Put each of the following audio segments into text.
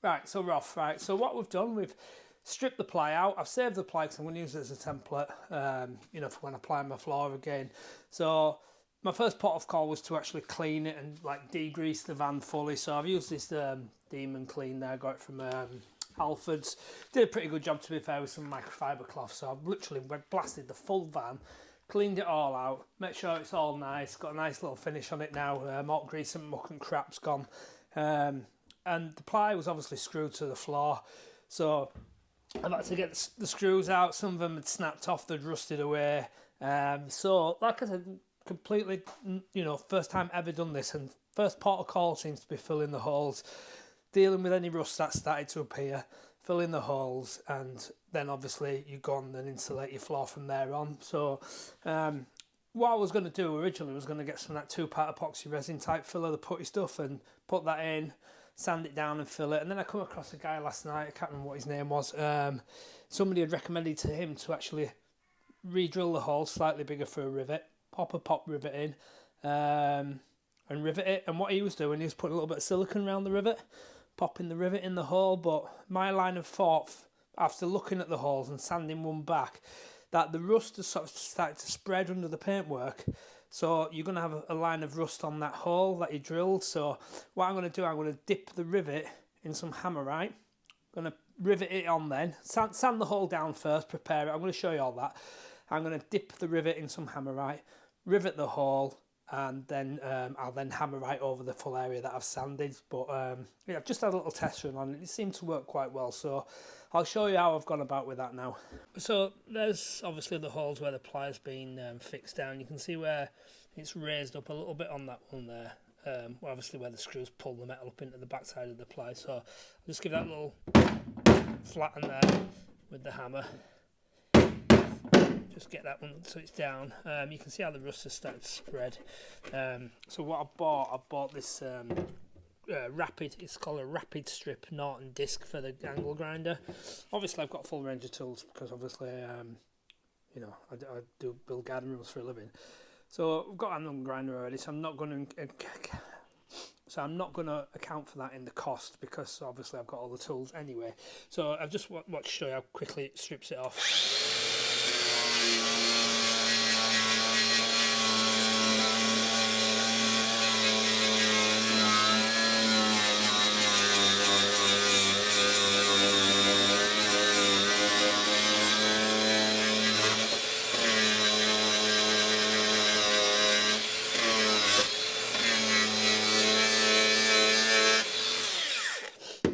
Right, so we're off. Right, so what we've done, we've stripped the ply out. I've saved the ply because I'm going to use it as a template, you know, for when I apply my floor again. So my first port of call was to actually clean it and like degrease the van fully. So I've used this Demon Clean there, got it from Alfred's. Did a pretty good job, to be fair, with some microfiber cloth. So I've literally blasted the full van, cleaned it all out, make sure it's all nice, got a nice little finish on it now, malt grease and muck and crap's gone. And the ply was obviously screwed to the floor, so I've had to get the screws out. Some of them had snapped off, they'd rusted away. So like I said, completely, you know, first time ever done this, and first port of call seems to be filling the holes, dealing with any rust that started to appear, filling the holes, and then obviously you go on and insulate your floor from there on. So what I was going to do originally was going to get some of that 2-part epoxy resin type filler, the putty stuff, and put that in, sand it down and fill it. And then I come across a guy last night, I can't remember what his name was, somebody had recommended to him to actually re-drill the hole slightly bigger for a rivet, pop a pop rivet in, and rivet it. And what he was doing, he was putting a little bit of silicone around the rivet, popping the rivet in the hole. But my line of thought, after looking at the holes and sanding one back, that the rust has sort of started to spread under the paintwork. So you're going to have a line of rust on that hole that you drilled. So what I'm going to do, I'm going to dip the rivet in some Hammerite. I'm going to rivet it on then. Sand the hole down first, prepare it. I'm going to show you all that. I'm going to dip the rivet in some Hammerite, rivet the hole, and then I'll then Hammerite over the full area that I've sanded. But yeah, I've just had a little test run on it. It seemed to work quite well. So I'll show you how I've gone about with that now. So there's obviously the holes where the ply's been fixed down. You can see where it's raised up a little bit on that one there. Obviously where the screws pull the metal up into the backside of the ply. So I'll just give that a little flatten there with the hammer. Just get that one so it's down. You can see how the rust has started to spread. So what I bought this rapid, it's called a rapid strip Norton disc for the angle grinder. Obviously I've got a full range of tools because obviously you know, I do build garden rooms for a living. So I've got an angle grinder already, so I'm not going to account for that in the cost because obviously I've got all the tools anyway. So I've just watched to show you how quickly it strips it off.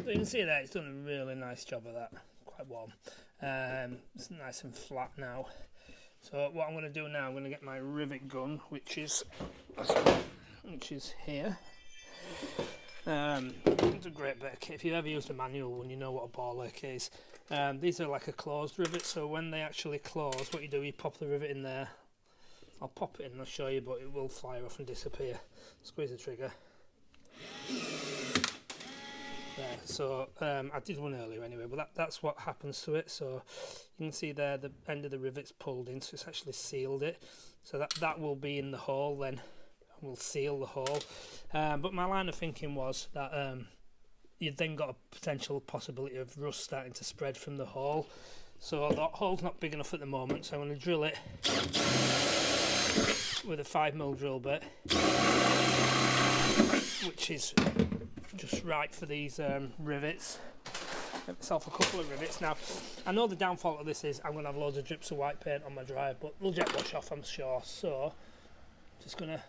You can see that it's done a really nice job of that, quite warm. It's nice and flat now. So what I'm going to do now, I'm going to get my rivet gun, which is here. It's a great bit of kit. If you've ever used a manual one, you know what a ball ache is. These are like a closed rivet, so when they actually close, what you do, you pop the rivet in there. I'll pop it in and I'll show you, but it will fly off and disappear. Squeeze the trigger. There, so I did one earlier anyway, but that's what happens to it. So you can see there the end of the rivet's pulled in, so it's actually sealed it. So that will be in the hole then, and will seal the hole. But my line of thinking was that you've then got a potential possibility of rust starting to spread from the hole. So that hole's not big enough at the moment, so I'm going to drill it with a 5mm drill bit, which is just right for these rivets. Get myself a couple of rivets. Now, I know the downfall of this is I'm going to have loads of drips of white paint on my drive, but they'll jet wash off, I'm sure. So, I'm just going to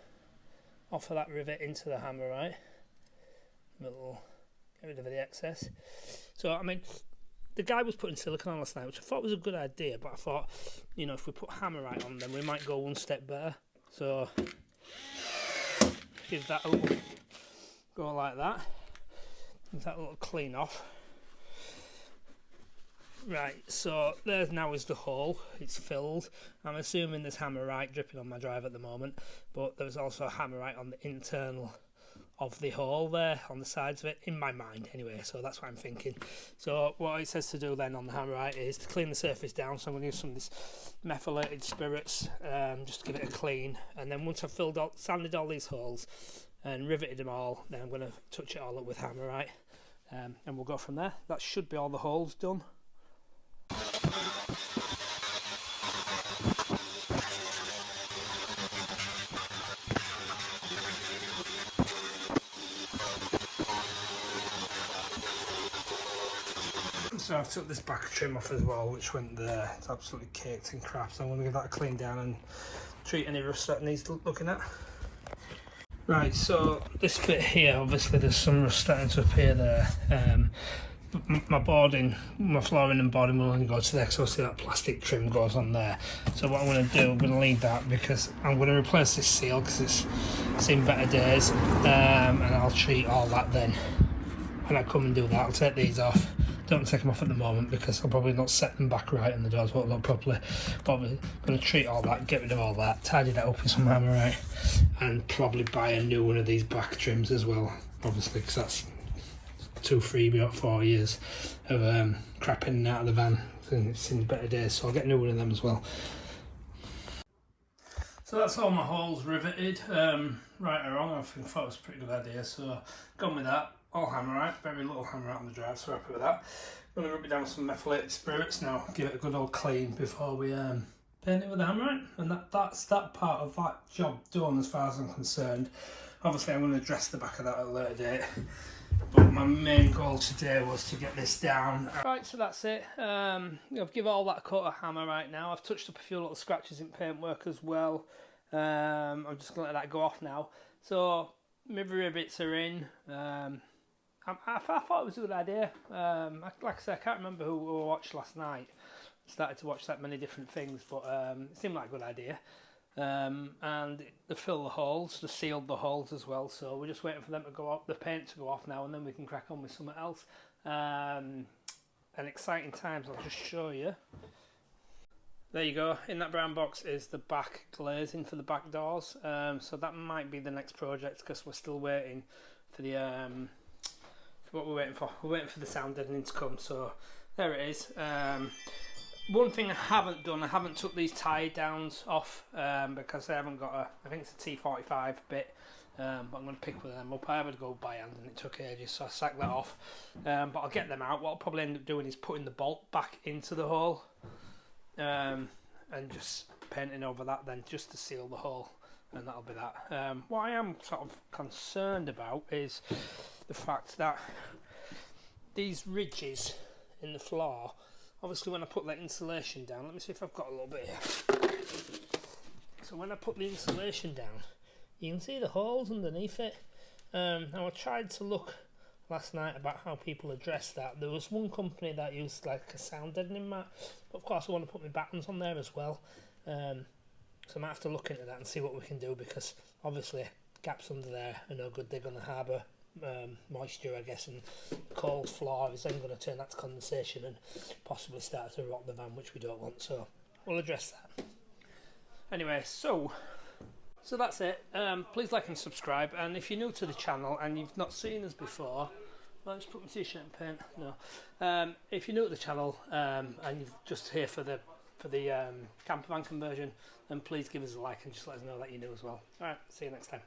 offer that rivet into the hammer, right? Get rid of the excess. So, I mean, the guy was putting silicone on last night, which I thought was a good idea, but I thought, you know, if we put Hammerite on, then we might go one step better. So, give that a little go like that. Give that a little clean off. Right, so there now is the hole. It's filled. I'm assuming there's Hammerite dripping on my drive at the moment, but there's also Hammerite on the internal of the hole there, on the sides of it, in my mind anyway, so that's what I'm thinking. So what it says to do then on the Hammerite is to clean the surface down, so I'm going to use some of this methylated spirits just to give it a clean, and then once I've sanded all these holes and riveted them all, then I'm going to touch it all up with Hammerite, and we'll go from there. That should be all the holes done. So I've took this back trim off as well, which went there. It's absolutely caked in crap, so I'm going to give that a clean down and treat any rust that needs looking at. Right, so this bit here, obviously there's some rust starting to appear there. My boarding, my flooring and boarding will only go to there because obviously that plastic trim goes on there. So what I'm going to do, I'm going to leave that because I'm going to replace this seal because it's seen better days, and I'll treat all that then. When I come and do that, I'll take these off. Don't take them off at the moment because I'll probably not set them back right and the doors won't look properly. But I'm going to treat all that, get rid of all that, tidy that up with some hammerite, and probably buy a new one of these back trims as well, obviously, because that's 4 years of crap in and out of the van. It's seen better days, so I'll get a new one of them as well. So that's all my holes riveted, right or wrong. I thought it was a pretty good idea, so gone with that. All hammerite, very little hammerite on the drive, so happy with that. I'm going to rub it down with some methylated spirits now, give it a good old clean before we paint it with the hammerite. And that's that part of that job done as far as I'm concerned. Obviously I'm going to address the back of that at a later date, but my main goal today was to get this down. Right, so that's it. I've given all that coat of hammerite now. I've touched up a few little scratches in paintwork as well. I'm just going to let that go off now. So my rivets are in. I thought it was a good idea. Like I said, I can't remember who I watched last night. I started to watch that many different things, but it seemed like a good idea. And they filled the holes, they sealed the holes as well, so we're just waiting for them to go off, the paint to go off now, and then we can crack on with something else. And exciting times, I'll just show you. There you go, in that brown box is the back glazing for the back doors. So that might be the next project because we're still waiting for the what we're waiting for. We're waiting for the sound deadening to come, so there it is. One thing I haven't done, I haven't took these tie downs off because I haven't got I think it's a T45 bit, but I'm going to pick one of them up. I had to go by hand and it took ages, so I sacked that off. But I'll get them out. What I'll probably end up doing is putting the bolt back into the hole and just painting over that then, just to seal the hole, and that'll be that. What I am sort of concerned about is the fact that these ridges in the floor, obviously when I put that insulation down, let me see if I've got a little bit here. So when I put the insulation down, you can see the holes underneath it. Now I tried to look last night about how people address that. There was one company that used like a sound deadening mat, but of course I want to put my battens on there as well. So I might have to look into that and see what we can do, because obviously gaps under there are no good. They're going to harbour moisture, I guess, and cold floor is then going to turn that to condensation and possibly start to rot the van, which we don't want, so we'll address that. Anyway, so that's it. Please like and subscribe, and if you're new to the channel and you've not seen us before, well, just put my t-shirt and paint. No, if you're new to the channel and you're just here for the camper van conversion, then please give us a like and just let us know that you're new as well. Alright, see you next time.